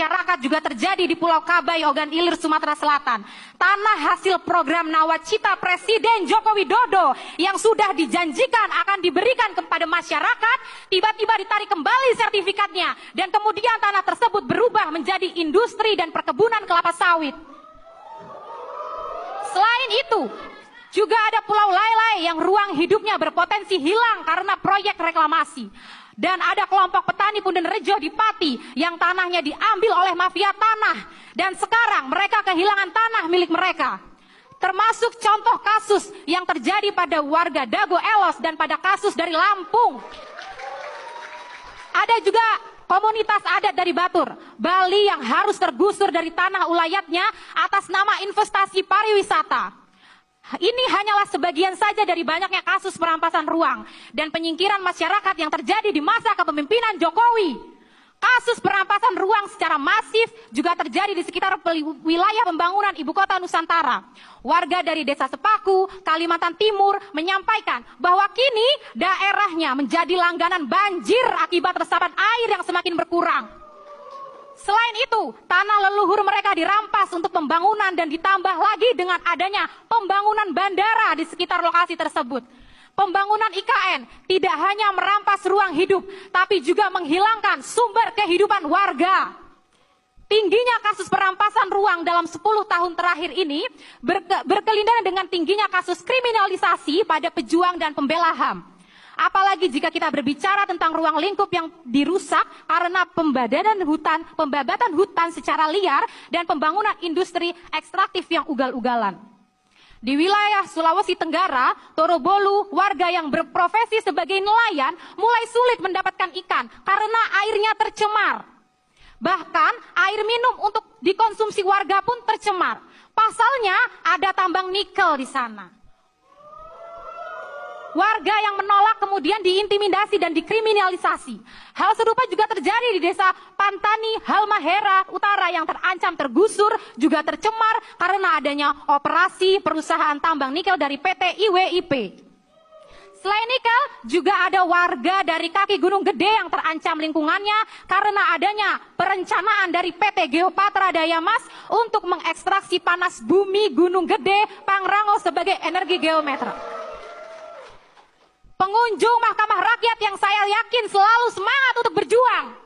masyarakat juga terjadi di Pulau Kabai, Ogan Ilir, Sumatera Selatan. Tanah hasil program Nawacita Presiden Joko Widodo yang sudah dijanjikan akan diberikan kepada masyarakat, tiba-tiba ditarik kembali sertifikatnya, dan kemudian tanah tersebut berubah menjadi industri dan perkebunan kelapa sawit. Selain itu, juga ada Pulau Lailai yang ruang hidupnya berpotensi hilang karena proyek reklamasi. Dan ada kelompok petani Punden Rejo di Pati yang tanahnya diambil oleh mafia tanah. Dan sekarang mereka kehilangan tanah milik mereka. Termasuk contoh kasus yang terjadi pada warga Dago Elos dan pada kasus dari Lampung. Ada juga komunitas adat dari Batur, Bali yang harus tergusur dari tanah ulayatnya atas nama investasi pariwisata. Ini hanyalah sebagian saja dari banyaknya kasus perampasan ruang dan penyingkiran masyarakat yang terjadi di masa kepemimpinan Jokowi. Kasus perampasan ruang secara masif juga terjadi di sekitar wilayah pembangunan ibu kota Nusantara. Warga dari Desa Sepaku, Kalimantan Timur menyampaikan bahwa kini daerahnya menjadi langganan banjir akibat resapan air yang semakin berkurang. Selain itu, tanah leluhur mereka dirampas untuk pembangunan dan ditambah lagi dengan adanya pembangunan bandara di sekitar lokasi tersebut. Pembangunan IKN tidak hanya merampas ruang hidup, tapi juga menghilangkan sumber kehidupan warga. Tingginya kasus perampasan ruang dalam 10 tahun terakhir ini berkelindahan dengan tingginya kasus kriminalisasi pada pejuang dan pembela HAM. Apalagi jika kita berbicara tentang ruang lingkup yang dirusak karena pembabatan hutan secara liar dan pembangunan industri ekstraktif yang ugal-ugalan. Di wilayah Sulawesi Tenggara, Torobolu, warga yang berprofesi sebagai nelayan mulai sulit mendapatkan ikan karena airnya tercemar. Bahkan air minum untuk dikonsumsi warga pun tercemar. Pasalnya ada tambang nikel di sana. Warga yang menolak kemudian diintimidasi dan dikriminalisasi. Hal serupa juga terjadi di desa Pantani, Halmahera Utara yang terancam tergusur, juga tercemar karena adanya operasi perusahaan tambang nikel dari PT IWIP. Selain nikel, juga ada warga dari kaki Gunung Gede yang terancam lingkungannya karena adanya perencanaan dari PT Geopatra Dayamas untuk mengekstraksi panas bumi Gunung Gede, Pangrango sebagai energi geometer. Pengunjung Mahkamah Rakyat yang saya yakin selalu semangat untuk berjuang,